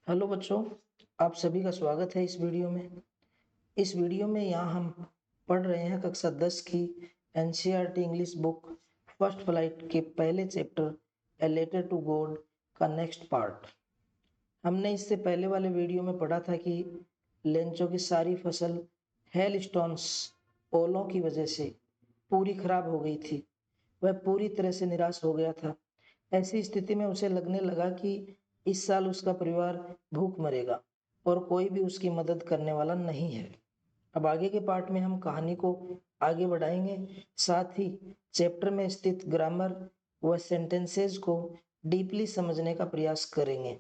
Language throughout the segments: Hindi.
हेलो बच्चों, आप सभी का स्वागत है इस वीडियो में। इस वीडियो में यहाँ हम पढ़ रहे हैं कक्षा 10 की NCERT English book first flight के पहले chapter a letter to God का नेक्स्ट पार्ट। हमने इससे पहले वाले वीडियो में पढ़ा था कि लेंचो की सारी फसल हेल स्टोन्स ओलों की वजह से पूरी खराब हो गई थी। वह पूरी तरह से निराश हो गया था। ऐसी स्थिति में उसे लगने लगा कि इस साल उसका परिवार भूख मरेगा और कोई भी उसकी मदद करने वाला नहीं है। अब आगे के पार्ट में हम कहानी को आगे बढ़ाएंगे, साथ ही चैप्टर में स्थित ग्रामर व सेंटेंसेस को डीपली समझने का प्रयास करेंगे।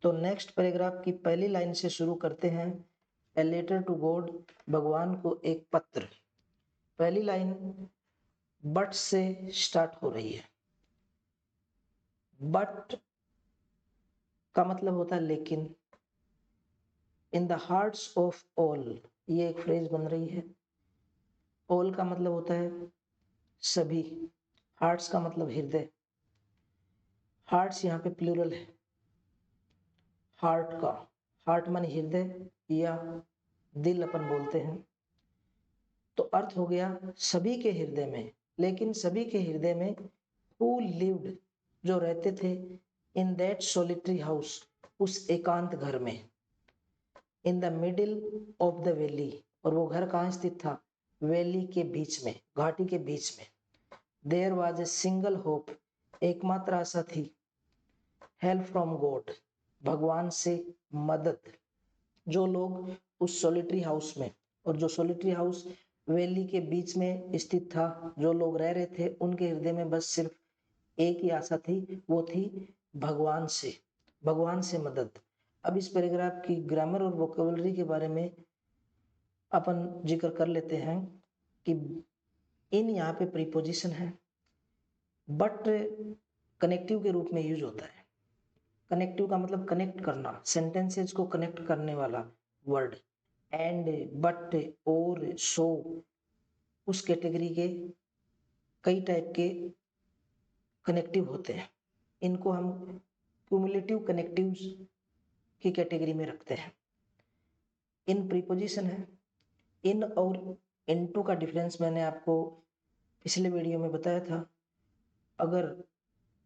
तो नेक्स्ट पैराग्राफ की पहली लाइन से शुरू करते हैं। ए लेटर टू गॉड, भगवान को एक पत्र। पहली लाइन बट से स्टार्ट हो रही है। बट का मतलब होता है लेकिन। In the hearts of all, ये एक फ्रेज बन रही है। ऑल का मतलब होता है सभी, हार्ट्स का मतलब हृदय। हार्ट्स यहाँ पे प्लूरल है। हार्ट का, हार्ट माने हृदय या दिल अपन बोलते हैं। तो अर्थ हो गया सभी के हृदय में। लेकिन सभी के हृदय में हु लिव्ड, जो रहते थे, इन दैट सोलिटरी हाउस, उस एकांत घर में, इन the middle of the valley, और वो घर कहाँ स्थित था? वैली के बीच में, घाटी के बीच में। There was a single hope, एकमात्र आशा थी। हेल्प फ्रॉम गॉड, भगवान से मदद। जो लोग उस सोलिटरी हाउस में, और जो सोलिटरी हाउस वैली के बीच में स्थित था, जो लोग रह रहे थे, उनके हृदय में बस सिर्फ एक ही आशा थी, वो थी भगवान से, भगवान से मदद। अब इस पैराग्राफ की ग्रामर और वोकेबलरी के बारे में अपन जिक्र कर लेते हैं कि इन यहाँ पे प्रीपोजिशन है, बट कनेक्टिव के रूप में यूज होता है। कनेक्टिव का मतलब कनेक्ट करना, सेंटेंसेस को कनेक्ट करने वाला वर्ड। एंड, बट, और, सो, उस कैटेगरी के कई टाइप के कनेक्टिव होते हैं। इनको हम क्यूमुलेटिव कनेक्टिव्स की कैटेगरी में रखते हैं। इन प्रीपोजिशन है। इन और इनटू का डिफरेंस मैंने आपको पिछले वीडियो में बताया था। अगर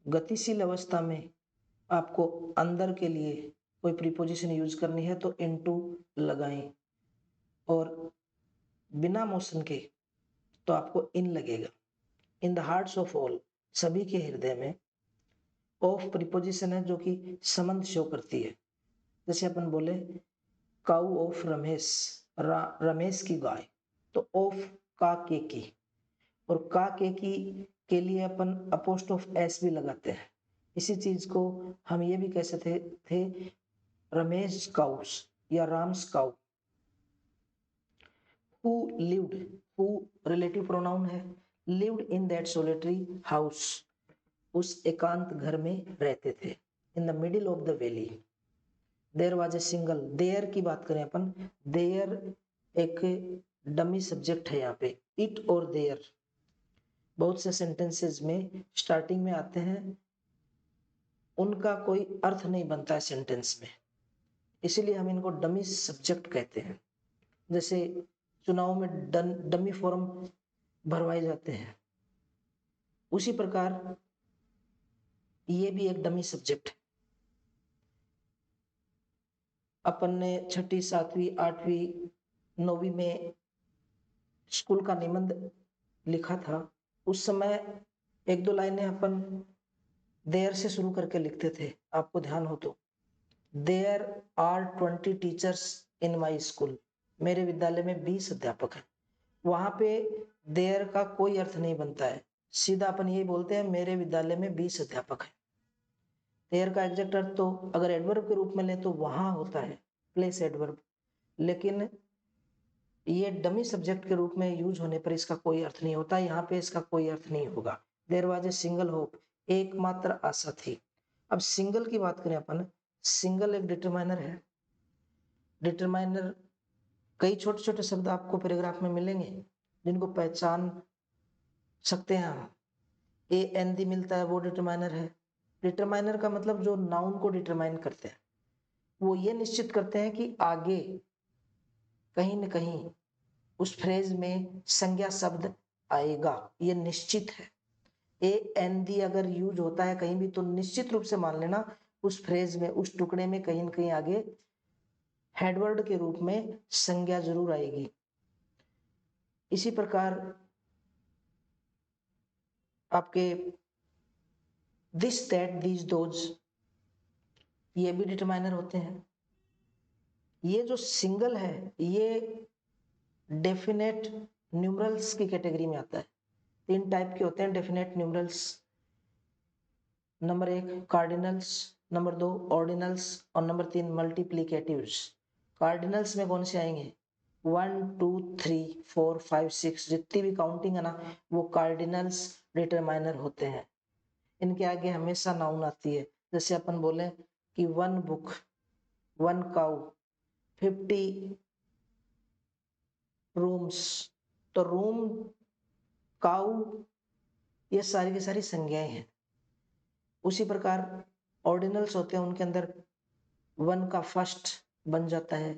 गतिशील अवस्था में आपको अंदर के लिए कोई प्रीपोजिशन यूज करनी है तो इनटू लगाएं, और बिना मोशन के तो आपको इन लगेगा। In the hearts of all, सभी के हृदय में। ऑफ प्रीपोजिशन है जो कि संबंध शो करती है। जैसे अपन बोले काऊ ऑफ रमेश, रमेश की गाय, तो ऑफ का की, और का के लिए अपन अपोस्ट्रोफ एस भी लगाते हैं। इसी चीज को हम ये भी कह सकते थे रमेश काउस या Ram's cow. Who lived, who relative pronoun है। Lived in that solitary house, उस एकांत घर में रहते थे। In the middle of the valley, there was a single. There की बात करें अपन, देयर एक डमी सब्जेक्ट है यहाँ पे। इट और देयर बहुत से सेंटेंसेस में स्टार्टिंग में आते हैं, उनका कोई अर्थ नहीं बनता है सेंटेंस में, इसीलिए हम इनको डमी सब्जेक्ट कहते हैं। जैसे चुनाव में डमी फॉर्म भरवाए जाते हैं, उसी प्रकार ये भी एक डमी सब्जेक्ट है। अपन ने छठी, सातवीं, आठवीं, नौवीं में स्कूल का निबंध लिखा था। उस समय एक दो लाइनें अपन देयर से शुरू करके लिखते थे, आपको ध्यान हो तो। There are 20 teachers in my school, मेरे विद्यालय में 20 अध्यापक हैं। वहां पे देयर का कोई अर्थ नहीं बनता है, सीधा अपन यही बोलते हैं मेरे विद्यालय में 20 अध्यापक हैं। देयर का एग्जैक्ट अर्थ तो अगर एडवर्ब के रूप में लें तो वहां होता है, प्लेस एडवर्ब। लेकिन ये डमी सब्जेक्ट के रूप में यूज होने पर इसका कोई अर्थ नहीं होता, यहाँ पे इसका कोई अर्थ नहीं होगा। There was a single hope, एकमात्र आशा थी। अब सिंगल की बात करें अपन, सिंगल एक डिटरमाइनर है। डिटरमाइनर कई छोटे छोटे शब्द आपको पैराग्राफ में मिलेंगे जिनको पहचान सकते हैं हम। ए एन दी मिलता है, वो डिटरमाइनर है। डिटरमाइनर का मतलब जो नाउन को डिटरमाइन करते हैं। वो ये निश्चित करते हैं कि आगे कहीं न कहीं उस फ्रेज में संज्ञा शब्द आएगा, ये निश्चित है। ए एन दी अगर यूज होता है कहीं भी तो निश्चित रूप से मान लेना उस फ्रेज में, उस टुकड़े में कहीं न कहीं आगे हेडवर्ड के रूप में संज्ञा जरूर आएगी। इसी प्रकार आपके दिस दैट दीज दोज ये भी डिटरमाइनर होते हैं। ये जो सिंगल है ये डेफिनेट न्यूमरल्स की कैटेगरी में आता है। 3 टाइप के होते हैं definite numerals. Number 1 cardinals, number 2 ordinals और नंबर 3 मल्टीप्लिकेटिव्स। कार्डिनल्स में कौन से आएंगे? 1 2 3 4 5 6 जितनी भी काउंटिंग है ना वो कार्डिनल्स डिटरमाइनर होते हैं। इनके आगे हमेशा नाउन आती है। जैसे अपन बोले कि 1 बुक, 1 काउ, 50 रूम्स, तो रूम, काउ ये सारी की सारी संज्ञाएं हैं। उसी प्रकार ऑर्डिनल्स होते हैं, उनके अंदर 1 का फर्स्ट बन जाता है,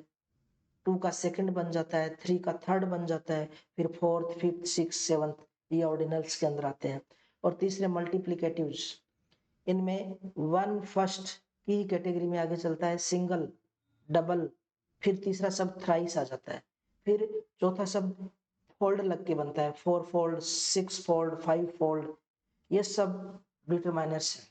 2 का सेकंड बन जाता है, 3 का थर्ड बन जाता है, फिर 4th 5th 6th 7th ये ऑर्डिनल्स के अंदर आते हैं। और तीसरे मल्टीप्लिकेटिव्स, इनमें 1 फर्स्ट की कैटेगरी में आगे चलता है, सिंगल, डबल, फिर तीसरा शब्द थ्राइस आ जाता है, फिर चौथा शब्द फोल्ड लग के बनता है, 4 फोल्ड, 6 फोल्ड, 5 फोल्ड, ये सब डिटरमाइनर्स है।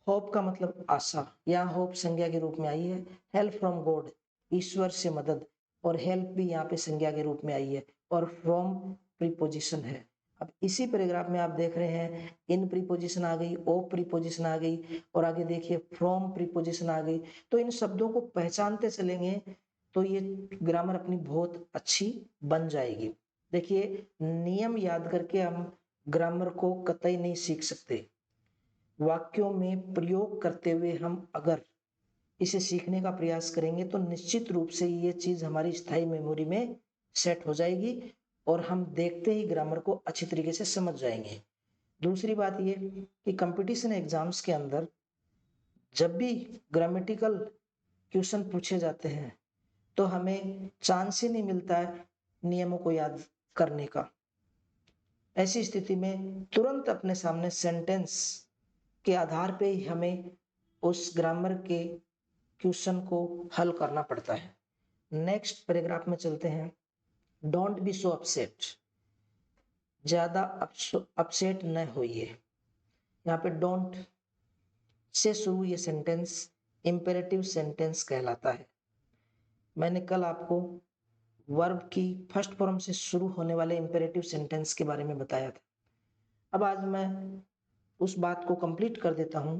होप का मतलब आशा, यहाँ होप संज्ञा के रूप में आई है। हेल्प फ्रॉम गॉड, ईश्वर से मदद, और हेल्प भी यहाँ पे संज्ञा के रूप में आई है, और फ्रॉम प्रीपोजिशन है। अब इसी पैराग्राफ में आप देख रहे हैं इन प्रीपोजिशन आ गई, ऑफ प्रीपोजिशन आ गई, और आगे देखिए फ्रॉम प्रीपोजिशन आ गई। तो इन शब्दों को पहचानते चलेंगे तो ये ग्रामर अपनी बहुत अच्छी बन जाएगी। देखिए नियम याद करके हम ग्रामर को कतई नहीं सीख सकते, वाक्यों में प्रयोग करते हुए हम अगर इसे सीखने का प्रयास करेंगे तो निश्चित रूप से ये चीज हमारी स्थायी मेमोरी में सेट हो जाएगी और हम देखते ही ग्रामर को अच्छी तरीके से समझ जाएंगे। दूसरी बात ये कि कंपटीशन एग्जाम्स के अंदर जब भी ग्रामेटिकल क्वेश्चन पूछे जाते हैं तो हमें चांस ही नहीं मिलता है नियमों को याद करने का। ऐसी स्थिति में तुरंत अपने सामने सेंटेंस के आधार पे ही हमें उस ग्रामर के क्वेश्चन को हल करना पड़ता है। नेक्स्ट पैराग्राफ में चलते हैं। डोंट बी सो अपसेट, ज्यादा अपसेट न होइए। यहाँ पे डोंट से शुरू ये सेंटेंस इंपेरेटिव सेंटेंस कहलाता है। मैंने कल आपको वर्ब की फर्स्ट फॉर्म से शुरू होने वाले इंपेरेटिव सेंटेंस के बारे में बताया था। अब आज मैं उस बात को कंप्लीट कर देता हूं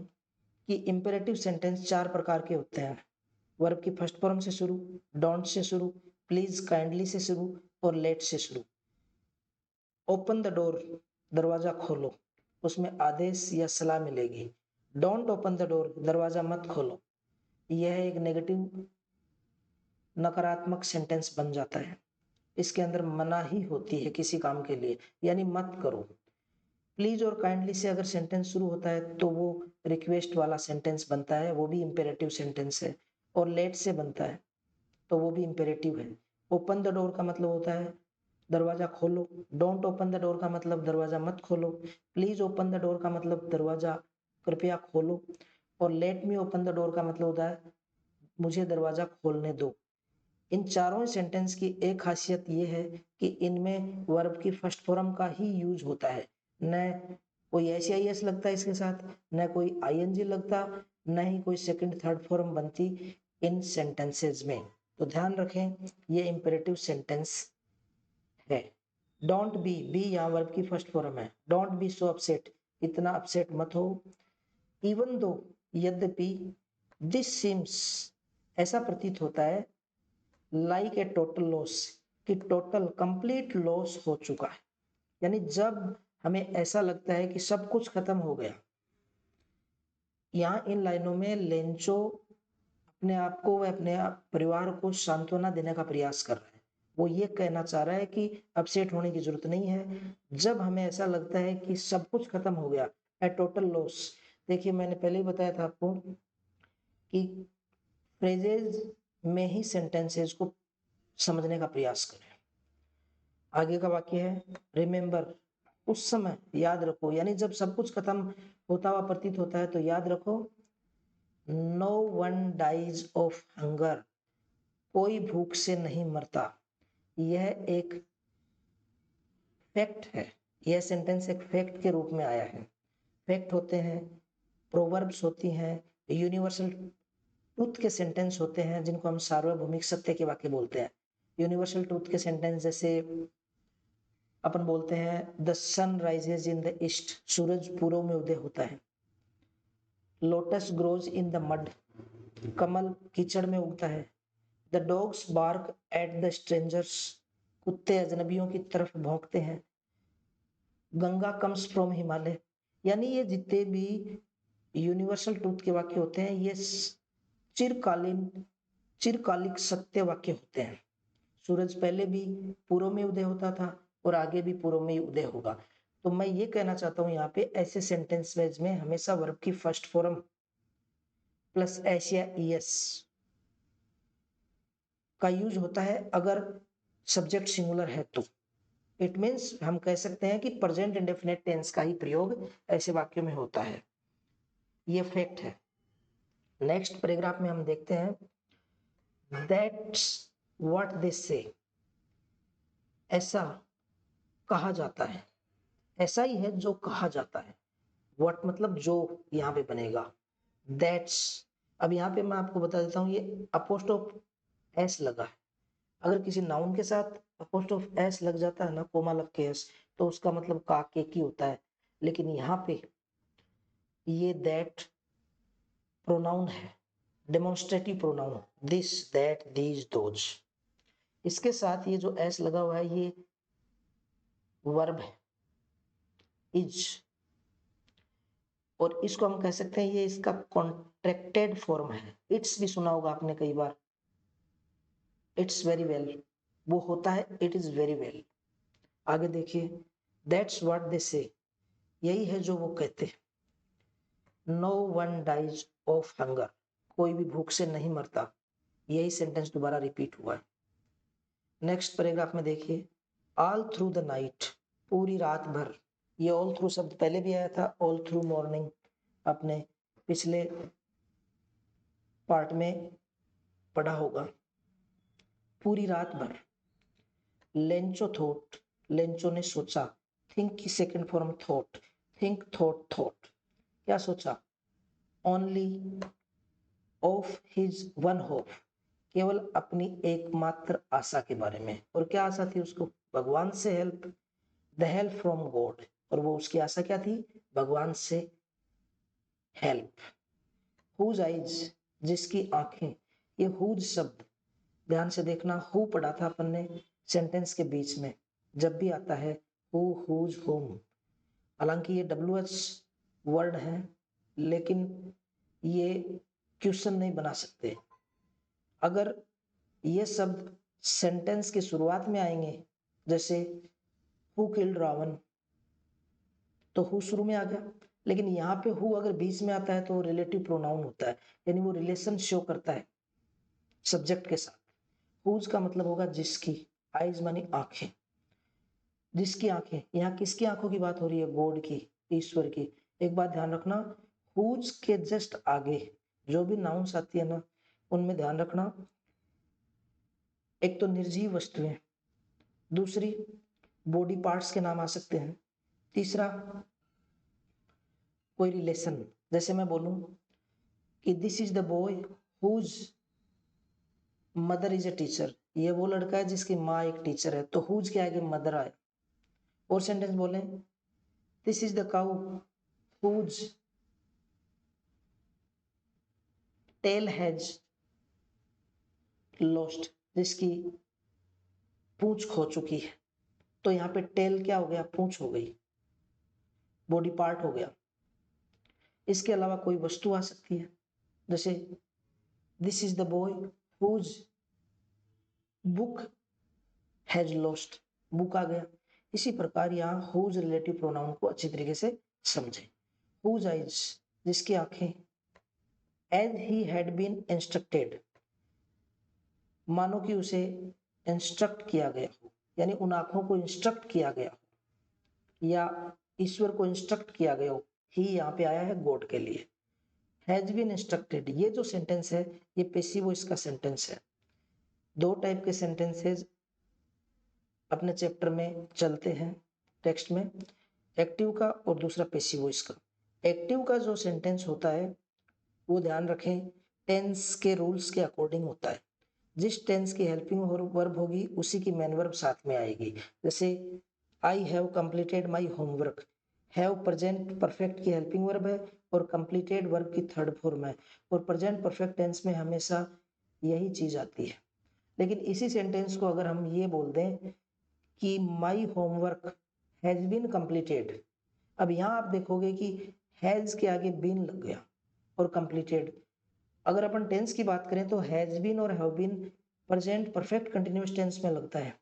कि इंपेरेटिव सेंटेंस 4 प्रकार के होते हैं। वर्ब की फर्स्ट फॉर्म से शुरू, डोंट से शुरू, प्लीज काइंडली से शुरू और लेट से शुरू। ओपन द डोर, दरवाजा खोलो, उसमें आदेश या सलाह मिलेगी। डोंट ओपन द डोर, दरवाजा मत खोलो, यह एक नेगेटिव नकारात्मक सेंटेंस बन जाता है। इसके अंदर मनाही होती है किसी काम के लिए, यानी मत करो। प्लीज और काइंडली से अगर सेंटेंस शुरू होता है तो वो रिक्वेस्ट वाला सेंटेंस बनता है, वो भी इंपेरेटिव सेंटेंस है। और लेट से बनता है तो वो भी इंपेरेटिव है। ओपन द डोर का मतलब होता है दरवाजा खोलो, डोंट ओपन द डोर का मतलब दरवाजा मत खोलो, प्लीज ओपन द डोर का मतलब दरवाजा कृपया खोलो, और let me open the door का मतलब होता है मुझे दरवाजा खोलने दो। इन चारों सेंटेंस की एक खासियत ये है कि इनमें वर्ब की फर्स्ट फॉर्म का ही यूज होता है, न कोई एस आई एस लगता है इसके साथ, न कोई आईएनजी लगता, न ही कोई सेकंड थर्ड फॉर्म बनती इन सेंटेंसेस में। तो ध्यान रखें ये इंपेरेटिव सेंटेंस है। डोंट बी यहाँ वर्ब की फर्स्ट फॉर्म है। डोंट बी सो अपसेट, इतना अपसेट मत हो। इवन दो, यद्यपि, दिस सीम्स, ऐसा प्रतीत होता है, लाइक ए टोटल लॉस, कि टोटल कंप्लीट लॉस हो चुका है। यानी जब हमें ऐसा लगता है कि सब कुछ खत्म हो गया। यहाँ इन लाइनों में लेंचो अपने आप को व अपने परिवार को सांत्वना देने का प्रयास कर रहा है। वो ये कहना चाह रहा है कि अपसेट होने की जरूरत नहीं है। जब हमें ऐसा लगता है कि सब कुछ खत्म हो गया, ए टोटल लॉस। देखिए मैंने पहले ही बताया था आपको कि फ्रेजेज में ही सेंटेंसेस को समझने का प्रयास करें। आगे का वाक्य है रिमेंबर, उस समय याद रखो, यानी जब सब कुछ खत्म होता हुआ प्रतीत होता है तो याद रखो, no one dies of hunger, कोई भूख से नहीं मरता। यह एक फैक्ट है, यह सेंटेंस एक फैक्ट के रूप में आया है। फैक्ट होते हैं, प्रोवर्ब्स होती हैं, यूनिवर्सल ट्रूथ के सेंटेंस होते हैं जिनको हम सार्वभौमिक सत्य के वाक्य बोलते हैं। यूनिवर्सल ट्रूथ के सेंटेंस जैसे अपन बोलते हैं the sun rises in the east, सूरज पूर्व में उदय होता है। Lotus grows in the mud, कमल कीचड़ में उगता है। The dogs bark at the strangers, कुत्ते अजनबियों की तरफ भौंकते हैं। गंगा कम्स फ्रॉम हिमालय, यानी ये जितने भी यूनिवर्सल ट्रूथ के वाक्य होते हैं ये चिरकालिक सत्य वाक्य होते हैं। सूरज पहले भी पूर्व में उदय होता था और आगे भी पूर्व में ही उदय होगा। तो मैं ये कहना चाहता हूं यहाँ पे ऐसे सेंटेंस में हमेशा वर्ब की फर्स्ट फॉर्म प्लस एस या ईएस का यूज होता है अगर सब्जेक्ट सिंगुलर है तो। इट मीन्स हम कह सकते हैं कि प्रेजेंट इंडेफिनिट टेंस का ही प्रयोग ऐसे वाक्यों में होता है। ये फैक्ट है। नेक्स्ट पैराग्राफ में हम देखते हैं दैट्स व्हाट दे से, ऐसा कहा जाता है, ऐसा ही है जो कहा जाता है। व्हाट मतलब जो यहाँ पे बनेगा दैट्स। अब यहाँ पे मैं आपको बता देता हूँ ये अपोस्ट्रोफ एस लगा है। अगर किसी नाउन के साथ अपोस्ट्रोफ एस लग जाता है ना, कोमा लग के एस, तो उसका मतलब का के की होता है। लेकिन यहाँ पे ये दैट प्रोनाउन है, demonstrative pronoun, this that these those. इसके साथ ये जो एस लगा हुआ है ये वर्ब है, इज, और इसको हम कह सकते हैं ये इसका कॉन्ट्रैक्टेड फॉर्म है। इट्स भी सुना होगा आपने कई बार, इट्स वेरी वेल, वो होता है इट इज वेरी वेल। आगे देखिए दैट्स व्हाट दे से, यही है जो वो कहते हैं। No one dies of hunger, कोई भी भूख से नहीं मरता। यही सेंटेंस दोबारा रिपीट हुआ है। नेक्स्ट पैराग्राफ में देखिए ऑल थ्रू द नाइट, पूरी रात भर। ये ऑल थ्रू शब्द पहले भी आया था, ऑल थ्रू मॉर्निंग आपने पिछले पार्ट में पढ़ा होगा। पूरी रात भर। लेंचो थॉट, लेंचो ने सोचा। थिंक की second form thought, think thought thought, क्या सोचा? Only of his one hope, केवल अपनी एकमात्र आशा के बारे में। और क्या आशा थी उसको? भगवान से help, the help from God. और वो उसकी आशा क्या थी? भगवान से हेल्प। हुज आइज, जिसकी आंखें। ये हुज शब्द ध्यान से देखना, हु पढ़ा था अपन ने सेंटेंस के बीच में, जब भी आता है हु, हुज, होम, हालांकि ये WH वर्ड है लेकिन ये क्वेश्चन नहीं बना सकते। अगर ये शब्द सेंटेंस की शुरुआत में आएंगे, जैसे हु किल्ड रावण, तो हु शुरू में आ गया। लेकिन यहाँ पे हु अगर बीच में आता है तो रिलेटिव प्रोनाउन होता है, यानी वो रिलेशन शो करता है सब्जेक्ट के साथ। हुज का मतलब होगा जिसकी, आइज मानी आंखें, जिसकी आंखें। यहाँ किसकी आंखों की बात हो रही है? गॉड की, ईश्वर की। एक बात ध्यान रखना, हुज के जस्ट आगे जो भी नाउन्स आती है ना, उनमें ध्यान रखना, एक तो निर्जीव वस्तुएं, दूसरी बॉडी पार्ट्स के नाम आ सकते हैं, तीसरा कोई रिलेशन। जैसे मैं बोलूं कि this is the boy whose mother is a teacher, ये वो लड़का है जिसकी माँ एक टीचर है, तो हुज के आगे मदर आए। और सेंटेंस बोले this is the cow whose tail has lost, जिसकी पूंछ खो चुकी है। तो यहाँ पे टेल क्या हो गया? पूंछ हो गई, बॉडी पार्ट हो गया। इसके अलावा कोई वस्तु आ सकती है, जैसे this is the boy whose book has lost, book आ गया। इसी प्रकार यहाँ हुज रिलेटिव प्रोनाउन को अच्छी तरीके से समझें। हुज आइज, जिसकी आंखें, as he had been instructed, मानो कि उसे इंस्ट्रक्ट किया गया हो, यानी उन आंखों को इंस्ट्रक्ट किया गया हो या ईश्वर को इंस्ट्रक्ट किया गया हो। ही यहाँ पे आया है गॉड के लिए। हैज बीन इंस्ट्रक्टेड, ये जो सेंटेंस है ये पैसिव वॉइस का सेंटेंस है। दो टाइप के सेंटेंसेस अपने चैप्टर में चलते हैं टेक्स्ट में, एक्टिव का और दूसरा पैसिव वॉइस का। एक्टिव का जो सेंटेंस होता है वो ध्यान रखें टेंस के रूल्स के अकॉर्डिंग होता है। जिस टेंस की हेल्पिंग वर्ब होगी उसी की मेन वर्ब साथ में आएगी। जैसे I have completed my homework, have present perfect की हेल्पिंग वर्ब है और कंप्लीटेड वर्ब की थर्ड फॉर्म है, और प्रेजेंट परफेक्ट टेंस में हमेशा यही चीज आती है। लेकिन इसी सेंटेंस को अगर हम ये बोल दें कि my homework has been completed, अब यहाँ आप देखोगे कि हैज के आगे बीन लग गया और कंप्लीटेड। अगर अपन टेंस की बात करें तो हैज बीन और have been present perfect continuous tense में लगता है,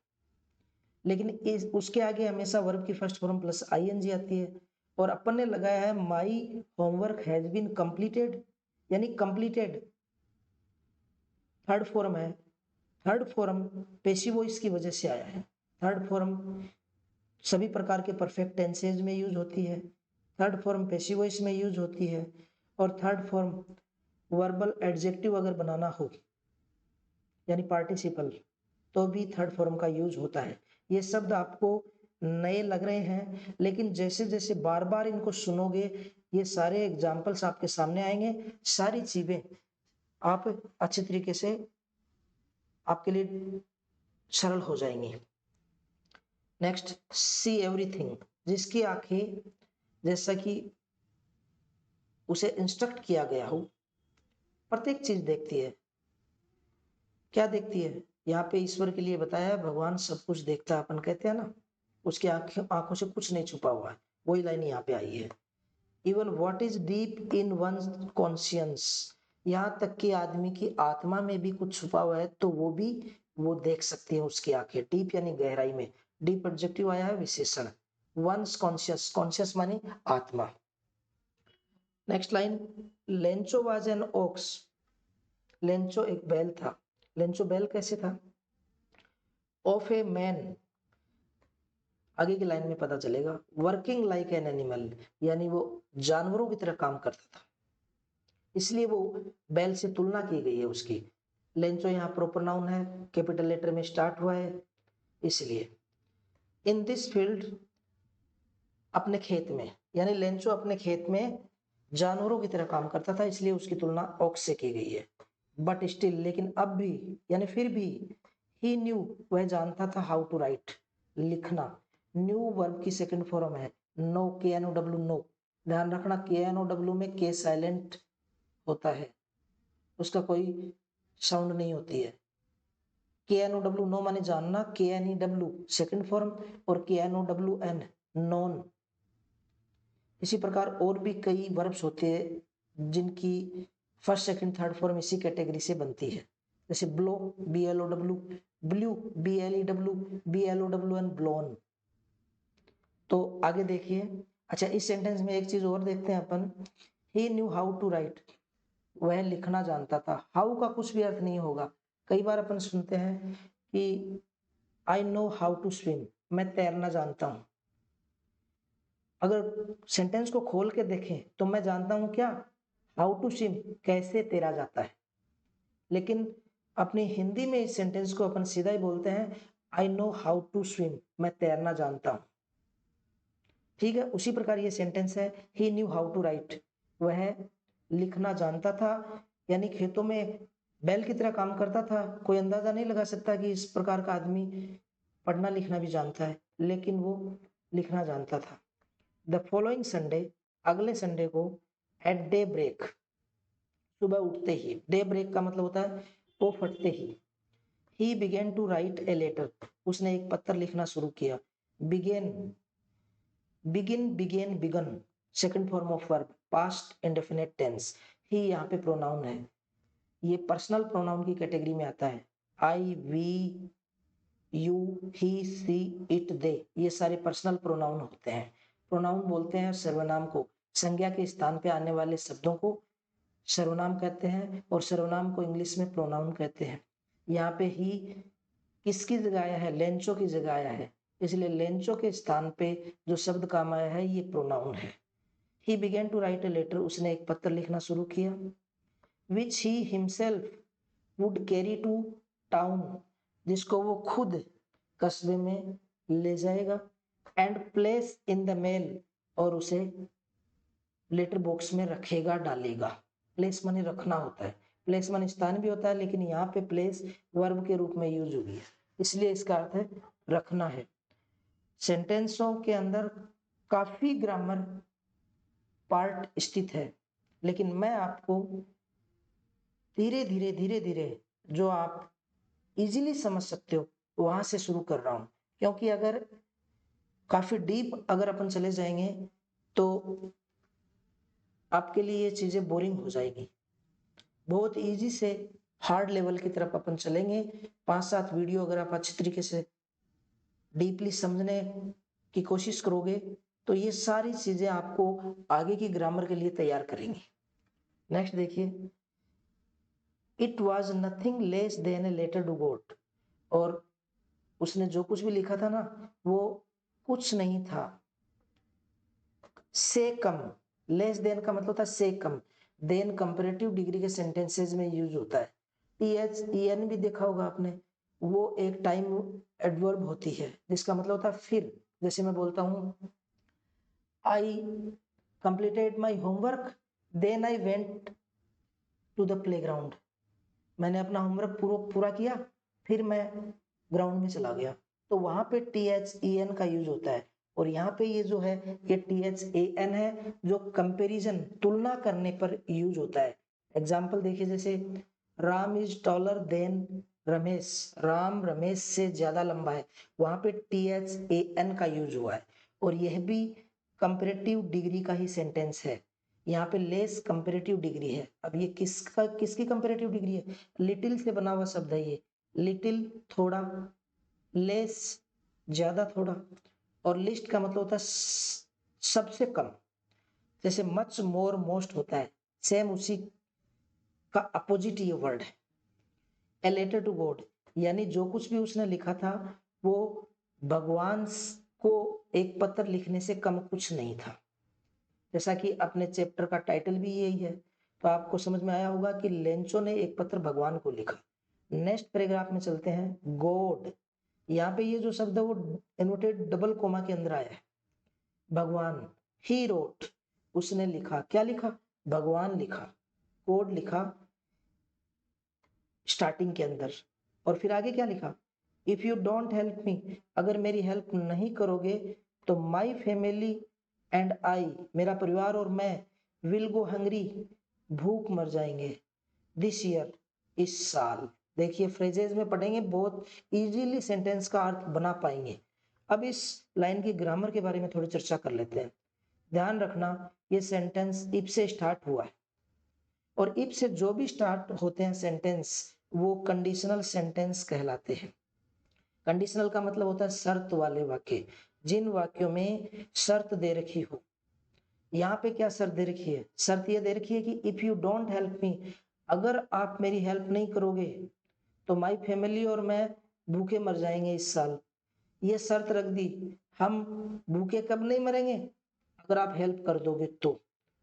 लेकिन इस उसके आगे हमेशा वर्ब की फर्स्ट फॉर्म प्लस आईएनजी आती है। और अपन ने लगाया है my homework has been completed, यानी कंप्लीटेड थर्ड फॉर्म है। थर्ड फॉर्म पैसिव वॉइस की वजह से आया है। थर्ड फॉर्म सभी प्रकार के परफेक्ट टेंसेज में यूज होती है, थर्ड फॉर्म पैसिव वॉइस में यूज होती है, और थर्ड फॉर्म वर्बल एडजेक्टिव अगर बनाना हो यानी पार्टिसिपल तो भी थर्ड फॉर्म का यूज होता है। ये शब्द आपको नए लग रहे हैं, लेकिन जैसे जैसे बार बार इनको सुनोगे ये सारे एग्जाम्पल्स आपके सामने आएंगे, सारी चीजें आप अच्छे तरीके से आपके लिए सरल हो जाएंगी। नेक्स्ट, सी एवरीथिंग, जिसकी आंखें जैसा कि उसे इंस्ट्रक्ट किया गया हो प्रत्येक चीज देखती है। क्या देखती है? यहाँ पे ईश्वर के लिए बताया भगवान सब कुछ देखता है, अपन कहते हैं ना उसकी आंखों से कुछ नहीं छुपा हुआ है, वही लाइन यहाँ पे आई है। Even what is deep in one conscience, यहाँ तक कि आदमी की आत्मा में भी कुछ छुपा हुआ है तो वो भी वो देख सकती है उसकी आंखें। डीप यानी गहराई में, डीप एडजेक्टिव आया है विशेषण। वंस कॉन्शियस, कॉन्शियस मानी आत्मा। Next line, Lencho was an ox, Lencho एक बैल था। लेंचो बैल कैसे था? ऑफ ए मैन, आगे की लाइन में पता चलेगा। वर्किंग लाइक एन एनिमल, यानी वो जानवरों की तरह काम करता था, इसलिए वो बैल से तुलना की गई है उसकी। लेंचो यहाँ प्रोपर नाउन है, कैपिटल लेटर में स्टार्ट हुआ है इसलिए। इन दिस फील्ड, अपने खेत में, यानी लेंचो अपने खेत में जानवरों की तरह काम करता था इसलिए उसकी तुलना ऑक्स से की गई है। बट स्टिल, लेकिन अब भी यानी फिर भी, ही न्यू, वह जानता था, हाउ टू राइट, लिखना। न्यू वर्ब की सेकंड फॉर्म है नो, के एन ओ डब्ल्यू, नो। ध्यान रखना के एन ओ डब्ल्यू में के साइलेंट होता है, उसका कोई साउंड नहीं होती है। के एन ओ डब्ल्यू, नो माने जानना, K N E W second form और K N O W N known. इसी प्रकार और भी कई वर्ब्स होते हैं जिनकी फर्स्ट सेकंड थर्ड फॉर्म इसी कैटेगरी से बनती है। जैसे blow, B L O W, blew, B L E W, B L O W N, blown. तो आगे देखिए। अच्छा, इस सेंटेंस में एक चीज और देखते हैं अपन। ही न्यू हाउ टू राइट, वह लिखना जानता था। हाउ का कुछ भी अर्थ नहीं होगा। कई बार अपन सुनते हैं कि I know how to swim, मैं तैरना जानता हूं। अगर सेंटेंस को खोल के देखें तो मैं जानता हूं क्या? हाउ टू स्विम, कैसे तैरा जाता है। लेकिन अपनी हिंदी में इस सेंटेंस को अपन सीधा ही बोलते हैं I know how to swim, मैं तैरना जानता हूं। ठीक है, उसी प्रकार ये सेंटेंस है ही न्यू हाउ टू राइट, वह लिखना जानता था, यानी खेतों में बैल की तरह काम करता था। कोई अंदाजा नहीं लगा सकता कि इस प्रकार का आदमी पढ़ना लिखना भी जानता है, लेकिन वो लिखना जानता था। द फॉलोइंग संडे, अगले संडे को, एट डे ब्रेक, सुबह उठते ही, डे ब्रेक का मतलब होता है वो फटते ही began to write a letter, उसने एक पत्र लिखना शुरू किया। Began, begin, began, begun second form of verb, past indefinite tense. He यहाँ पे प्रोनाउन है, ये पर्सनल प्रोनाउन की कैटेगरी में आता है। I, we, you, he, she, it, they, ये सारे पर्सनल प्रोनाउन होते हैं। प्रोनाउन बोलते हैं सर्वनाम को, संज्ञा के स्थान पे आने वाले शब्दों को सर्वनाम कहते हैं और सर्वनाम को इंग्लिश में प्रोनाउन कहते हैं। यहाँ पे ही किसकी जगह आया है? लेंचो की जगह आया है, इसलिए लेंचो के स्थान पे जो शब्द काम आया है ये प्रोनाउन है। He began to write a letter, उसने एक पत्र लिखना शुरू किया, which he himself would carry to town, जिसको वो खुद कस्बे में ले जाएगा, and place in the mail, और उसे लेटर बॉक्स में रखेगा, डालेगा। प्लेस माने रखना होता है, प्लेस माने स्थान भी होता है, लेकिन यहाँ पे प्लेस वर्ब के रूप में यूज हुई है, इसलिए इसका अर्थ है रखना है। सेंटेंसों के अंदर काफी ग्रामर पार्ट स्थित है, लेकिन मैं आपको धीरे धीरे जो आप इजीली समझ सकते हो वहां से शुरू कर रहा हूं, क्योंकि अगर काफी डीप अगर अपन चले जाएंगे तो आपके लिए ये चीजें बोरिंग हो जाएगी। बहुत इजी से हार्ड लेवल की तरफ अपन चलेंगे। 5-7 वीडियो अगर आप अच्छी तरीके से डीपली समझने की कोशिश करोगे तो ये सारी चीजें आपको आगे की ग्रामर के लिए तैयार करेंगी। नेक्स्ट देखिए, it was nothing less than a letter to God, और उसने जो कुछ भी लिखा था ना वो कुछ नहीं था, से कम। लेस देन का मतलब होता है से कम, देन कंपैरेटिव डिग्री के सेंटेंसेस में यूज होता है। THEN भी देखा होगा आपने, वो एक टाइम एडवर्ब होती है जिसका मतलब होता है फिर। जैसे मैं बोलता हूँ I completed my homework then I went to the playground, मैंने अपना होमवर्क पूरा किया फिर मैं ग्राउंड में चला गया, तो वहां पे THEN का यूज होता है। और यहाँ पे ये जो है ये THAN है जो कंपैरिजन तुलना करने पर यूज होता है। एग्जाम्पल देखिए, जैसे Ram is taller than Ramesh, Ram Ramesh से ज्यादा लंबा है, वहां पे THAN का यूज हुआ है। और यह भी कंपैरेटिव डिग्री का ही सेंटेंस है, यहाँ पे लेस कंपैरेटिव डिग्री है। अब ये किसकी कंपैरेटिव डिग्री है? लिटिल से बना हुआ शब्द है ये, लिटिल थोड़ा, लेस ज्यादा थोड़ा, और लिस्ट का मतलब होता है सबसे कम। जैसे मच मोर मोस्ट होता है, सेम उसी का अपोजिट ये वर्ड है। ए लेटर टू गॉड, यानी जो कुछ भी उसने लिखा था वो भगवान को एक पत्र लिखने से कम कुछ नहीं था। जैसा कि अपने चैप्टर का टाइटल भी यही है, तो आपको समझ में आया होगा कि लेंचो ने एक पत्र भगवान को लिखा। नेक्स्ट पैराग्राफ में चलते हैं, गॉड, यहाँ पे ये जो शब्द है वो इन्वर्टेड डबल कोमा के अंदर आया है। भगवान, ही रोट, उसने लिखा, क्या लिखा? भगवान लिखा, गॉड लिखा स्टार्टिंग के अंदर, और फिर आगे क्या लिखा? If you don't help me, अगर मेरी हेल्प नहीं करोगे तो माई फैमिली एंड आई, मेरा परिवार और मैं, विल गो हंग्री, भूख मर जाएंगे, दिस ईयर, इस साल। देखिए फ्रेजेस में पढ़ेंगे बहुत इजीली सेंटेंस का अर्थ बना पाएंगे। अब इस लाइन की ग्रामर के बारे में थोड़ी चर्चा कर लेते हैं। ध्यान रखना ये सेंटेंस इफ से स्टार्ट हुआ है, और इफ से जो भी स्टार्ट होते हैं सेंटेंस वो कंडीशनल सेंटेंस कहलाते हैं। कंडीशनल का मतलब होता है शर्त वाले वाक्य, जिन वाक्यों में शर्त दे रखी हो। यहाँ पे क्या शर्त दे रखी है? शर्त ये दे रखी है कि if you don't help me, अगर आप मेरी हेल्प नहीं करोगे तो माई फैमिली और मैं भूखे मर जाएंगे इस साल। ये शर्त रख दी, हम भूखे कब नहीं मरेंगे? अगर आप हेल्प कर दोगे तो।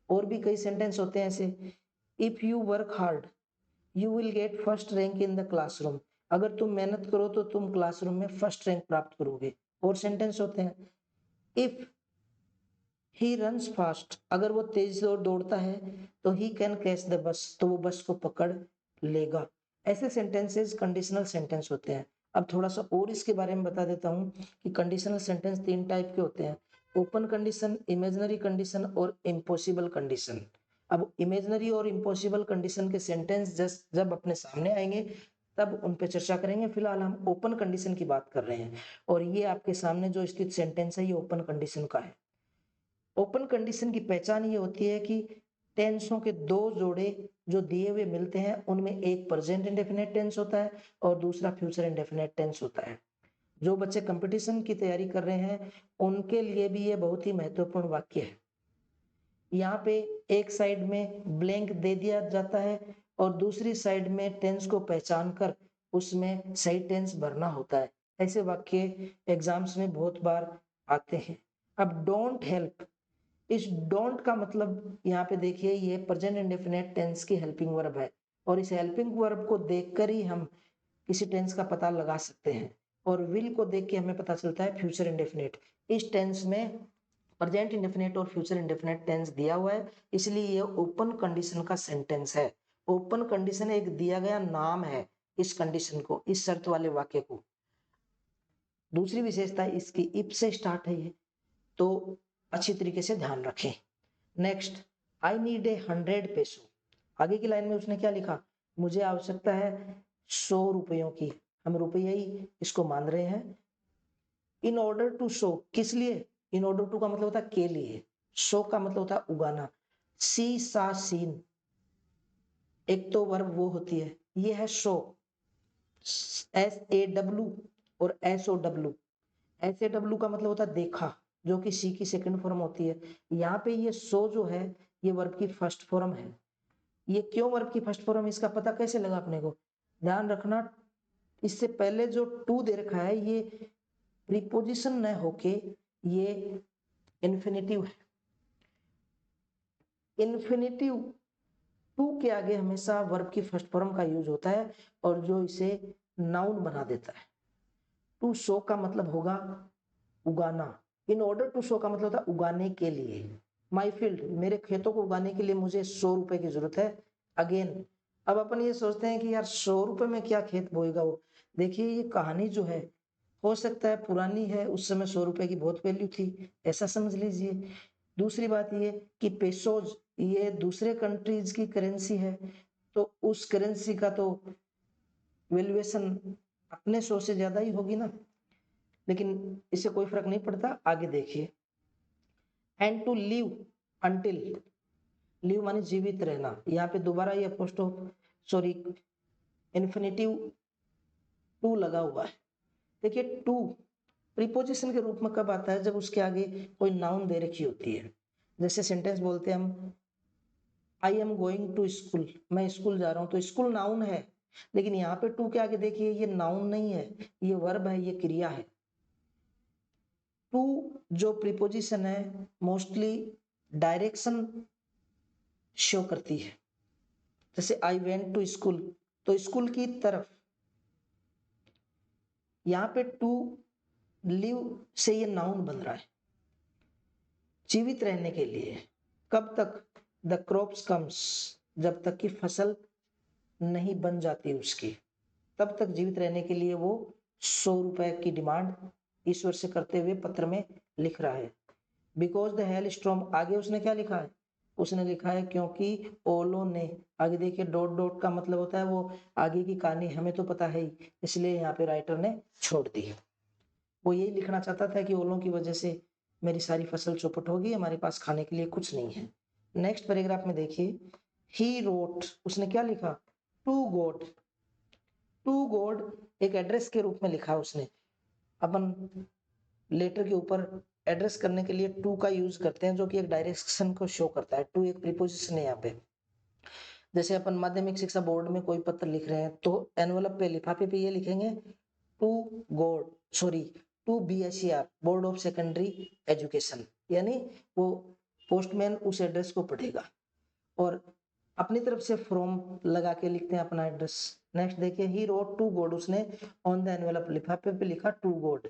और भी कई सेंटेंस होते हैं ऐसे, if you work hard you will get first rank in the classroom, अगर तुम मेहनत करो तो तुम क्लासरूम में फर्स्ट रैंक प्राप्त करोगे। और सेंटेंस होते हैं, इफ ही रन्स फास्ट, अगर वो तेज से दौड़ता है तो he can catch the bus, तो वो बस को पकड़ लेगा। ऐसे सेंटेंसेस कंडीशनल सेंटेंस होते हैं। अब थोड़ा सा और इसके बारे में बता देता हूँ कि कंडीशनल सेंटेंस 3 टाइप के होते हैं, ओपन कंडीशन, इमेजिनरी कंडीशन और इम्पॉसिबल कंडीशन। अब इमेजिनरी और इम्पॉसिबल कंडीशन के सेंटेंस जब अपने सामने आएंगे तब उन पे चर्चा करेंगे। फिलहाल हम ओपन कंडीशन की बात कर रहे हैं, और ये आपके सामने जो स्थित सेंटेंस है ये ओपन कंडीशन का है। ओपन कंडीशन की पहचान ये होती है कि टेंसों के दो जोड़े जो दिए हुए मिलते हैं उनमें एक प्रेजेंट इंडेफिनिट टेंस होता है और दूसरा फ्यूचर इंडेफिनिट टेंस होता है। जो बच्चे कंपटीशन की तैयारी कर रहे हैं उनके लिए भी ये बहुत ही महत्वपूर्ण वाक्य है। यहाँ पे एक साइड में ब्लैंक दे दिया जाता है और दूसरी साइड में टेंस को पहचान कर उसमें सही टेंस भरना होता है। ऐसे वाक्य एग्जाम्स में बहुत बार आते हैं। अब डोंट हेल्प, इस डोंट का मतलब यहाँ पे देखिए ये प्रेजेंट इंडेफिनिट टेंस की हेल्पिंग वर्ब है और इस हेल्पिंग वर्ब को देखकर ही हम किसी टेंस का पता लगा सकते हैं और विल को देख के हमें पता चलता है फ्यूचर इंडेफिनिट। इस टेंस में प्रेजेंट इंडेफिनिट और फ्यूचर इंडेफिनिट टेंस दिया हुआ है, इसलिए ये ओपन कंडीशन का सेंटेंस है। ओपन कंडीशन एक दिया गया नाम है इस कंडीशन को, इस शर्त वाले वाक्य को। दूसरी विशेषता इसकी इफ से स्टार्ट है ये, तो अच्छी तरीके से ध्यान रखें। Next, I need 100 peso. आगे की लाइन में उसने क्या लिखा, मुझे आवश्यकता है 100 रुपयों की। हम रुपया ही इसको मान रहे हैं। इन ऑर्डर टू शो, किस लिए, इन ऑर्डर टू का मतलब होता है के लिए, शो का मतलब होता है उगाना। सी सा सीन, एक तो वर्ब वो होती है, ये है शो, SAW और SOW। SAW का मतलब होता है देखा, जो कि सी की सेकंड फॉर्म होती है। यहाँ पे ये सो जो है ये वर्ब की फर्स्ट फॉर्म है। ये क्यों वर्ब की फर्स्ट फॉर्म, इसका पता कैसे लगा अपने को, ध्यान रखना। इससे पहले जो टू दे रखा है ये प्रीपोजिशन न होके ये इन्फिनेटिव है। इन्फिनेटिव टू के आगे हमेशा वर्ब की फर्स्ट फॉर्म का यूज होता है और जो इसे नाउन बना देता है। टू शो का मतलब होगा उगाना। इन ऑर्डर टू शो का मतलब होता है उगाने के लिए। माई फील्ड, मेरे खेतों को उगाने के लिए मुझे 100 रुपए की जरूरत है। अगेन, अब अपन ये सोचते हैं कि यार 100 रुपए में क्या खेत बोएगा वो। देखिए ये कहानी जो है हो सकता है पुरानी है, उस समय 100 रुपए की बहुत वैल्यू थी, ऐसा समझ लीजिए। दूसरी बात ये कि पेसोज ये दूसरे कंट्रीज की करेंसी है, तो उस करेंसी का तो वैल्यूएशन अपने 100 से ज्यादा ही होगी ना, लेकिन इससे कोई फर्क नहीं पड़ता। आगे देखिए, and to live until, live माने जीवित रहना। यहाँ पे दोबारा ये सॉरी इन्फिनेटिव टू लगा हुआ है। देखिए टू प्रीपोजिशन के रूप में कब आता है, जब उसके आगे कोई नाउन दे रखी होती है। जैसे सेंटेंस बोलते हैं हम, I am going to school, मैं स्कूल जा रहा हूँ, तो स्कूल नाउन है, लेकिन यहाँ पे टू के आगे देखिए ये नाउन नहीं है, ये वर्ब है, ये क्रिया है। टू जो प्रीपोजिशन है मोस्टली डायरेक्शन शो करती है। जैसे आई वेंट टू स्कूल, तो स्कूल की तरफ। यहाँ पे टू लिव से ये नाउन बन रहा है, जीवित रहने के लिए। कब तक, द क्रॉप्स कम्स, जब तक कि फसल नहीं बन जाती उसकी, तब तक जीवित रहने के लिए वो 100 रुपए की डिमांड ईश्वर से करते हुए पत्र में लिख रहा है। बिकॉज द हेल स्टॉर्म, आगे उसने क्या लिखा है, उसने लिखा है क्योंकि ओलो ने। आगे देखिए डॉट डॉट का मतलब होता है वो आगे की कहानी हमें तो पता है ही, इसलिए यहाँ पे राइटर ने छोड़ दी। वो यही लिखना चाहता था कि ओलों की वजह से मेरी सारी फसल चौपट होगी, हमारे पास खाने के लिए कुछ नहीं है। नेक्स्ट पैराग्राफ में देखिए, ही रोट, उसने क्या लिखा, टू गॉड। टू गॉड एक एड्रेस के रूप में लिखा उसने। अपन लेटर के ऊपर एड्रेस करने के लिए टू का यूज करते हैं, जो कि एक डायरेक्शन को शो करता है। टू एक प्रीपोजिशन है यहाँ पे। जैसे अपन माध्यमिक शिक्षा बोर्ड में कोई पत्र लिख रहे हैं तो एनवलप पे लिफाफे पे ये लिखेंगे to God sorry to BSER board of secondary education, यानी वो पोस्टमैन उस एड्रेस को पढ़ेगा और अपनी तरफ से फ्रॉम लगा के लिखते हैं अपना एड्रेस। नेक्स्ट देखिए, ही रोट टू गॉड, उसने ऑन द एनवेलप लिफाफे पे लिखा to God.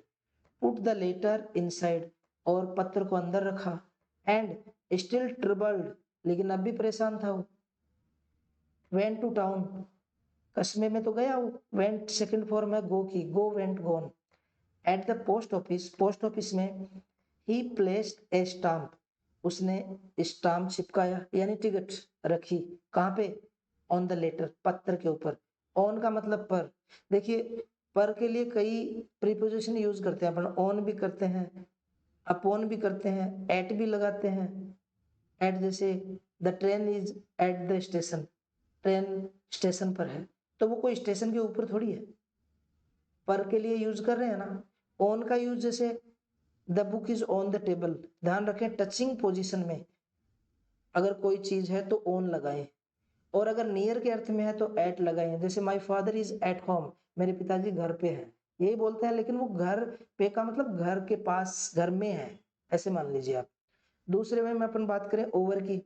Put the letter inside, और पत्र को अंदर रखा। एंड स्टिल ट्रबल्ड, लेकिन अब भी परेशान था वो। वेंट टू टाउन, कस्बे में तो गया वो। वेंट सेकंड फॉर्म है गो की, go went gone. At the post office, post office में ही प्लेस्ड ए स्टाम्प, उसने स्टाम्प चिपकाया यानी टिकट रखी। कहाँ पे, ऑन द लेटर, पत्र के ऊपर। ऑन का मतलब पर। देखिए पर के लिए कई प्रीपोजिशन यूज करते हैं अपन, ऑन भी करते हैं, अपॉन भी करते हैं, एट भी लगाते हैं। एट जैसे the train is at the station, train station पर है, तो वो कोई स्टेशन के ऊपर थोड़ी है, पर के लिए यूज कर रहे हैं ना। ऑन का यूज जैसे the book is on the table, ध्यान रखें टचिंग पोजीशन में अगर कोई चीज है तो ऑन लगाएं, और अगर नियर के अर्थ में है तो एट लगाएं। जैसे my father is at home, मेरे पिताजी घर पे है, यही बोलते हैं, लेकिन वो घर पे का मतलब घर के पास, घर में है, ऐसे मान लीजिए आप। दूसरे में अपन बात करें ओवर की,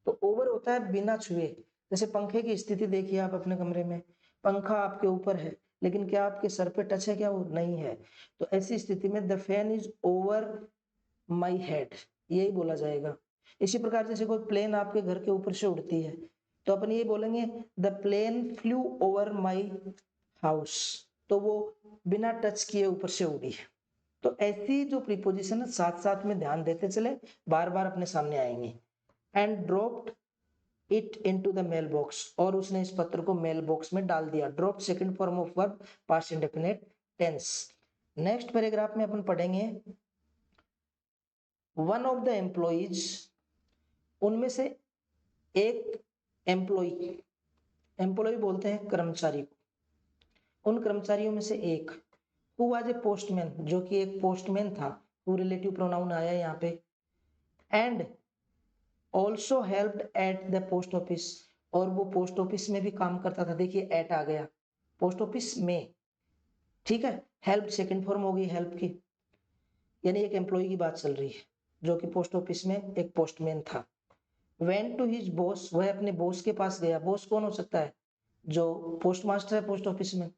तो ओवर होता है बिना छुए। जैसे पंखे की स्थिति देखिए आप अपने कमरे में, पंखा आपके ऊपर है, लेकिन क्या आपके सर पे टच है क्या? वो नहीं है। तो ऐसी स्थिति में the fan is over my head, यही बोला जाएगा। इसी प्रकार जैसे कोई प्लेन आपके घर के ऊपर से उड़ती है, तो अपन ये बोलेंगे the plane flew over my house, तो वो बिना टच किए ऊपर से उड़ी है। तो ऐसी जो प्रीपोजिशन है साथ साथ में ध्यान देते चले, बार बार अपने सामने आएंगे। And dropped it into the mail box, और उसने इस पत्र को मेल बॉक्स में डाल दिया। Drop second form of verb, past indefinite tense. Next paragraph में अपन पढ़ेंगे वन ऑफ द एम्प्लॉइज, उनमें से एक एम्प्लॉय, एम्प्लॉय बोलते हैं कर्मचारी को, उन कर्मचारियों में से एक हु वाज ए पोस्टमैन, जो कि एक पोस्टमैन था, हु रिलेटिव प्रोनाउन आया यहाँ पे, and also helped at the post office, और वो पोस्ट ऑफिस में भी काम करता था। देखिए एट आ गया, पोस्ट ऑफिस में, ठीक है। हेल्प सेकंड फॉर्म हो गई हेल्प की, यानी एक एम्प्लॉय की बात चल रही है जो कि पोस्ट ऑफिस में एक पोस्टमैन था। वेंट टू हिज बॉस, वह अपने बॉस के पास गया। बॉस कौन हो सकता है? जो पोस्ट मास्टर है पोस्ट ऑफिस में।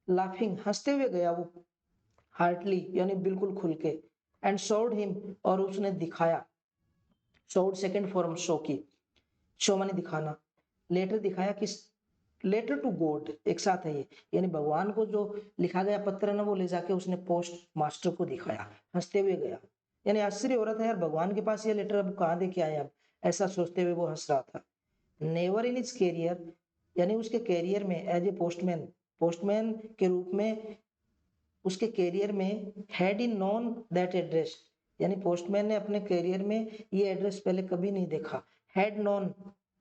लाफिंग, हंसते हुए गया वो, हार्टली यानी बिल्कुल खुल के, एंड शोड हिम, और उसने दिखाया। शोड सेकंड फॉर्म शो की, शो माने दिखाना। लेटर दिखाया किस? लेटर टू गॉड, एक साथ है ये, यानी भगवान को जो लिखा गया पत्र ना, वो ले जाके उसने पोस्ट मास्टर को दिखाया, हंसते हुए गया। यानी आश्चर्य हो रहा था, यार भगवान के पास ये लेटर अब कहाँ दे के आए अब, ऐसा सोचते हुए वो हंस रहा था। नेवर इन इज कैरियर, यानी उसके कैरियर में एज ए पोस्टमैन, पोस्टमैन के रूप में उसके कैरियर में had in known that address, यानी पोस्टमैन ने अपने कैरियर में ये एड्रेस पहले कभी नहीं देखा। हैड नोन,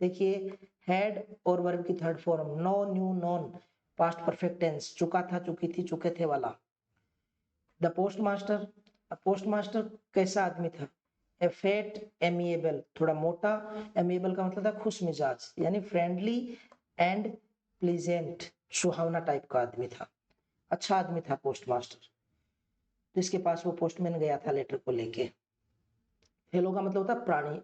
देखिए हैड और वर्ब की third form, know knew known, past perfect tense, चुका था, चुकी थी, चुके थे वाला। The post master, post master कैसा आदमी था? ए फैट एमिएबल, थोड़ा मोटा, एमिएबल का मतलब था खुश मिजाज, यानी फ्रेंडली एंड प्लीजेंट, सुहावना टाइप का आदमी था, अच्छा आदमी था पोस्ट मास्टर, जिसके पास वो पोस्टमैन गया था लेटर को लेके। हेलो का मतलब होता है प्राणी।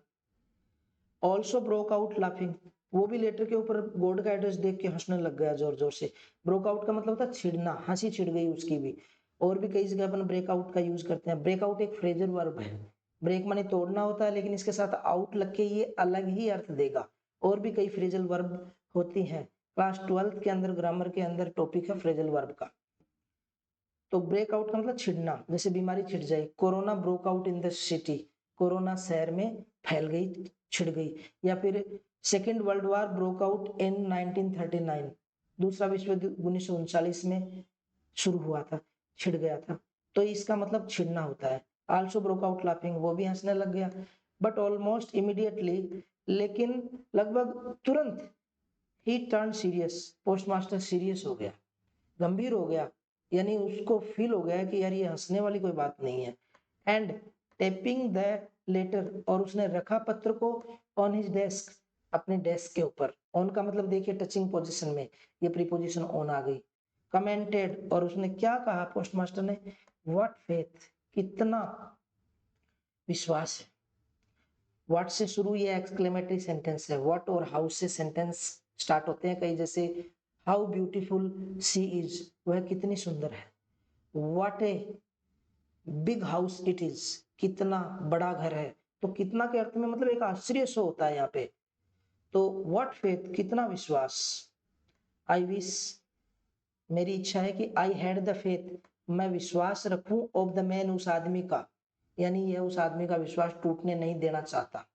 ऑल्सो ब्रोक आउट लाफिंग, वो भी लेटर के ऊपर गॉड का एड्रेस देख के हंसने लग गया जोर जोर से। ब्रोक आउट का मतलब होता है छिड़ना, हंसी छिड़ गई उसकी भी। और भी कई जगह अपन ब्रेकआउट का यूज करते हैं। ब्रेकआउट एक फ्रेजल वर्ब है, ब्रेक माने तोड़ना होता है, लेकिन इसके साथ आउट लग के ये अलग ही अर्थ देगा। और भी कई फ्रेजल वर्ब होती हैं, क्लास 12th के अंदर ग्रामर के अंदर टॉपिक है फ्रेजल वर्ब का। तो ब्रेकआउट का मतलब छिड़ना, जैसे बीमारी छिड़ जाए। Corona broke out in the city, corona शहर में फैल गई, छिड़ गई। या फिर second world war broke out in 1939, दूसरा विश्व युद्ध 1939 में शुरू हुआ था, छिड़ गया था, तो इसका मतलब छिड़ना होता है। आल्सो ब्रोक आउट लाफिंग, वो भी हंसने लग गया। बट ऑलमोस्ट इमीडिएटली, लेकिन लगभग तुरंत, ही टर्न सीरियस, पोस्टमास्टर सीरियस हो गया, गंभीर हो गया, यानी उसको फील हो गया कि यार ये हंसने वाली कोई बात नहीं है। एंड टेपिंग द लेटर, और उसने रखा पत्र को ऑन हिज डेस्क, अपने डेस्क के ऊपर। ऑन का मतलब देखिए टचिंग पोजीशन में, ये प्रीपोजिशन ऑन आ गई। कमेंटेड, और उसने क्या कहा पोस्टमास्टर ने? व्हाट फेथ, कितना विश्वास है। व्हाट से शुरू ये एक्सक्लेमेटरी सेंटेंस है, व्हाट और हाउ से सेंटेंस स्टार्ट होते हैं कई, जैसे हाउ ब्यूटीफुल शी इज, वह कितनी सुंदर है। What a big house it is, कितना बड़ा घर है। तो कितना के अर्थ में मतलब एक आश्चर्य सो होता है यहाँ पे। तो व्हाट फेथ, कितना विश्वास। आई विश, मेरी इच्छा है कि आई हैड द फेथ, मैं विश्वास रखूं ऑफ द मैन, उस आदमी का, यानी यह उस आदमी का विश्वास टूटने नहीं देना चाहता।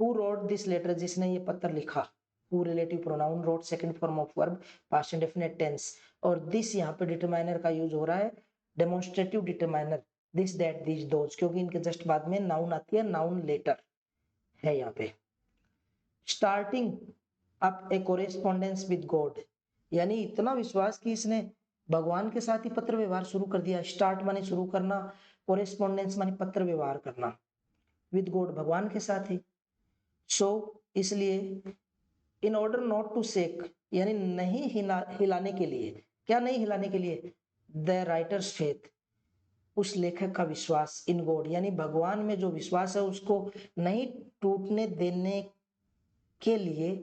हु रोट दिस लेटर, जिसने ये पत्र लिखा। Who relative pronoun, wrote second form of verb, past indefinite tense. और दिस यहाँ पे डिटरमाइनर का यूज हो रहा है, demonstrative determiner, this that this those, क्योंकि इनके जस्ट बाद में नाउन आती है, नाउन लेटर है यहाँ पे। Starting up A correspondence with God, यानी इतना विश्वास कि इसने भगवान के साथ ही पत्र व्यवहार शुरू कर दिया। स्टार्ट माने शुरू करना, कोरेस्पॉन्डेंस माने पत्र व्यवहार करना, विद गॉड भगवान के साथ ही। सो इसलिए in order not to shake, यानी नहीं हिलाने के लिए, क्या नहीं हिलाने के लिए, द राइटर्स फेथ, उस लेखक का विश्वास, इन गॉड यानी भगवान में जो विश्वास है उसको नहीं टूटने देने के लिए,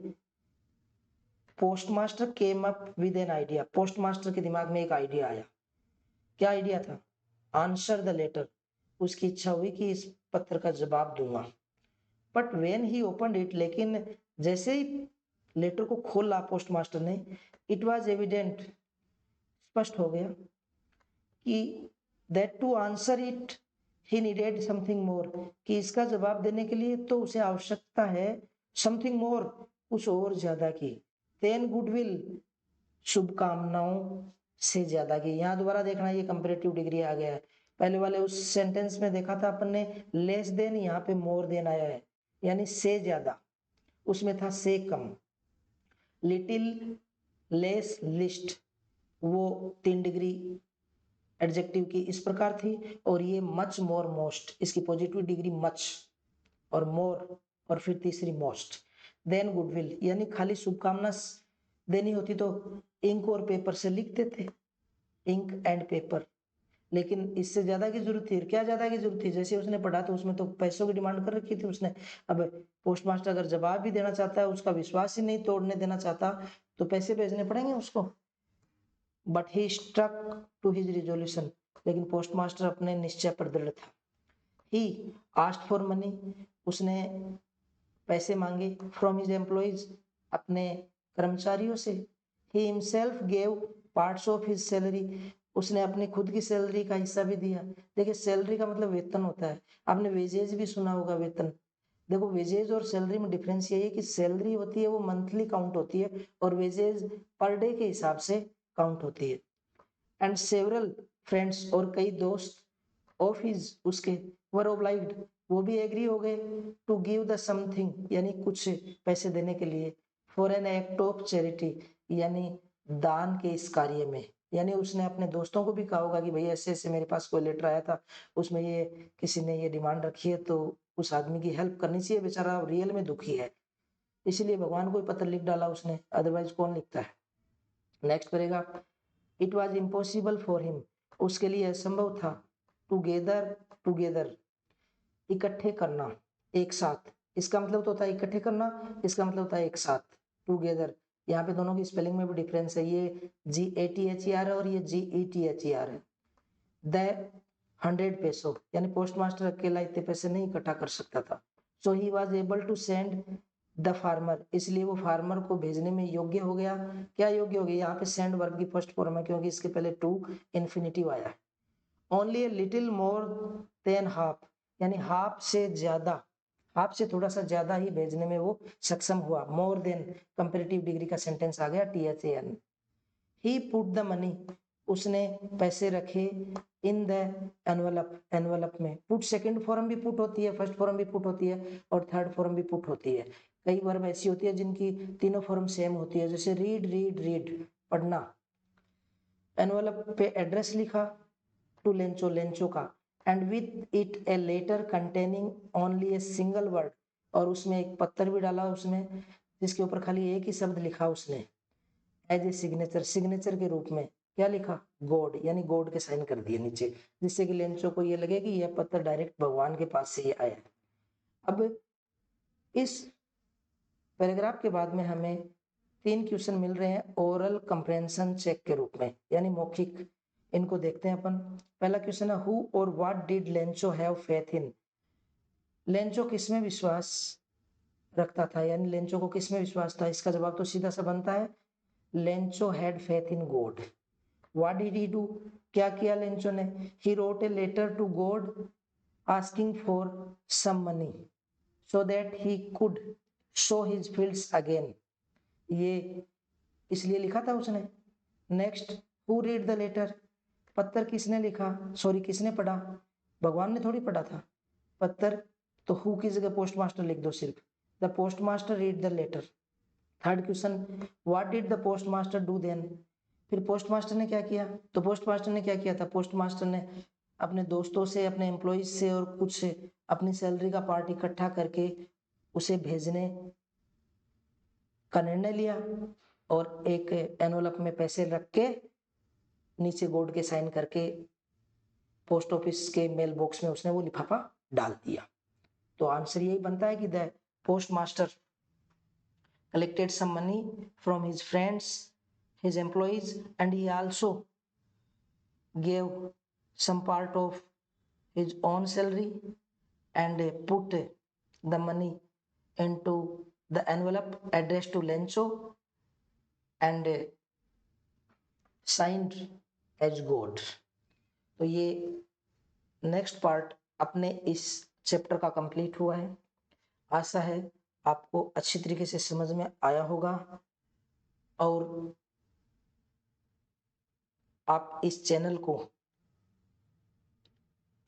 postmaster came up with an idea, postmaster के दिमाग में एक आइडिया आया। क्या आइडिया था? आंसर द लेटर, उसकी इच्छा हुई कि इस पत्र का जवाब दूंगा। But when he open it, लेकिन जैसे ही लेटर को खोला पोस्टमास्टर ने, इट वॉज एविडेंट, स्पष्ट हो गया कि that to answer it he needed something more, कि इसका जवाब देने के लिए तो उसे आवश्यकता है समथिंग मोर, कुछ और ज्यादा की, देन गुडविल, शुभकामनाओं से ज्यादा की। यहाँ दोबारा देखना, ये कंपैरेटिव डिग्री आ गया है। पहले वाले उस सेंटेंस में देखा था अपन ने लेस देन, यहाँ पे मोर देन आया है, यानी से ज्यादा, उसमें था से कम। लिटिल, लेस, लिस्ट, वो 3 डिग्री एडजेक्टिव की इस प्रकार थी, और ये मच, मोर, मोस्ट, इसकी पॉजिटिव डिग्री मच और मोर और फिर तीसरी मोस्ट। देन गुडविल, यानी खाली शुभकामना देनी होती तो इंक और पेपर से लिख देते, इंक एंड पेपर, लेकिन इससे ज्यादा की जरूरत थी। क्या ज्यादा की जरूरत थी? जैसे उसने पढ़ा तो उसमें तो पैसों की डिमांड कर रखी थी उसने। अब पोस्टमास्टर अगर जवाब भी देना चाहता है, उसका विश्वास ही नहीं तोड़ने देना चाहता, तो पैसे भेजने पड़ेंगे उसको। But he struck to his resolution, लेकिन पोस्टमास्टर अपने निश्चय पर दृढ़ था। ही आस्क्ड फॉर मनी, उसने पैसे मांगे, फ्रॉम हिज एम्प्लॉइज, अपने कर्मचारियों से। He himself gave parts of his salary, उसने अपनी खुद की सैलरी का हिस्सा भी दिया। देखिए सैलरी का मतलब वेतन होता है, आपने वेजेज भी सुना होगा, वेतन। देखो वेजेज और सैलरी में डिफरेंस ये है कि सैलरी होती है वो मंथली काउंट होती है, और वेजेज पर डे के हिसाब से काउंट होती है। एंड सेवरल फ्रेंड्स, और कई दोस्त ऑफ हिज, उसके, वर ओब्लाइज्ड, वो भी एग्री हो गए टू गिव द समथिंग, यानी कुछ पैसे देने के लिए, for an act of charity, यानी दान के इस कार्य में। यानी उसने अपने दोस्तों को भी कहा होगा कि भाई ऐसे ऐसे मेरे पास कोई लेटर आया था, उसमें ये किसी ने ये डिमांड रखी है, तो उस आदमी की हेल्प करनी चाहिए, बेचारा रियल में दुखी है, इसलिए भगवान को पत्र लिख डाला उसने, अदरवाइज कौन लिखता है। नेक्स्ट करेगा, it was impossible for him, उसके लिए असंभव था, टुगेदर, टुगेदर, इकट्ठे करना, एक साथ, इसका मतलब तो होता है इकट्ठे करना, इसका मतलब होता है एक साथ, टुगेदर। यहाँ पे दोनों की स्पेलिंग में भी डिफरेंस है, ये GATHER है और ये GETHER है। द 100 पैसों, यानी पोस्टमास्टर अकेला इतने पैसे नहीं इकट्ठा कर सकता था। So he was able to send the farmer, इसलिए वो फार्मर को भेजने में योग्य हो गया। क्या योग्य हो गया? यहाँ पे सेंड वर्ब की फर्स्ट फॉर्म है, क्योंकि इसके पहले टू इन्फिनिटिव आया है। Only a little more than half, यानी हाफ से ज्यादा, हाफ से थोड़ा सा ज्यादा ही भेजने में वो सक्षम हुआ। मोर देन कंपेरेटिव डिग्री का सेंटेंस आ गया, THAN। He put the money, उसने पैसे रखे इन द एनवलप, एनवलप में। पुट सेकंड फॉर्म भी पुट होती है, फर्स्ट फॉर्म भी पुट होती है, और थर्ड फॉर्म भी पुट होती है। कई वर्ब ऐसी होती है जिनकी तीनों फॉर्म सेम होती है, जैसे रीड, रीड, रीड, पढ़ना। एनवलप पे एड्रेस लिखा टू लेंचो, लेंचो का, and with it a letter containing only a single word, और उसमें एक पत्थर भी डाला उसमें, जिसके ऊपर खाली एक ही शब्द लिखा उसने, एज ए सिग्नेचर, सिग्नेचर के रूप में। क्या लिखा? गॉड, यानी गॉड के साइन कर दिए नीचे, जिससे कि लेंचो को ये लगे कि यह पत्र डायरेक्ट भगवान के पास से ही आया है। अब इस पैराग्राफ के बाद में हमें 3 क्वेश्चन मिल रहे हैं ओरल कंप्रेंशन चेक के रूप में, यानी मौखिक। इनको देखते हैं अपन। पहला क्वेश्चन है, हु और what did Lencho have faith in, Lencho किसमें विश्वास रखता था, यानी लेंचो को किसमें विश्वास था? इसका जवाब तो सीधा सा बनता है, Lencho had faith in God. What did he do, क्या किया लेंचो ने? He wrote a letter to God asking for some money so that he could show his fields again, ये इसलिए लिखा था उसने। Next, who read the letter, पत्र किसने लिखा, सॉरी किसने पढ़ा? भगवान ने थोड़ी पढ़ा था पत्र, तो हु की जगह पोस्टमास्टर लिख दो सिर्फ, the postmaster read the letter. Third question, what did the postmaster do then, फिर पोस्टमास्टर ने क्या किया? तो पोस्टमास्टर ने क्या किया था? पोस्टमास्टर ने अपने दोस्तों से, अपने एम्प्लॉइज से और कुछ से अपनी सैलरी का पार्ट इकट्ठा करके उसे भेजने का निर्णय लिया और एक एनवलप में पैसे रख के नीचे बोर्ड के साइन करके पोस्ट ऑफिस के मेल बॉक्स में उसने वो लिफाफा डाल दिया। तो आंसर यही बनता है कि the post master collected some money from his friends, his employees, and he also gave some part of his own salary and put the money into the envelope addressed to Lencho and signed as God। तो ये नेक्स्ट पार्ट अपने इस चैप्टर का कंप्लीट हुआ है। आशा है आपको अच्छी तरीके से समझ में आया होगा और आप इस चैनल को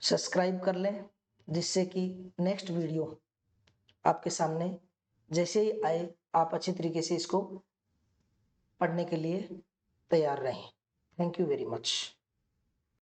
सब्सक्राइब कर लें, जिससे कि नेक्स्ट वीडियो आपके सामने जैसे ही आए आप अच्छी तरीके से इसको पढ़ने के लिए तैयार रहें। Thank you very much.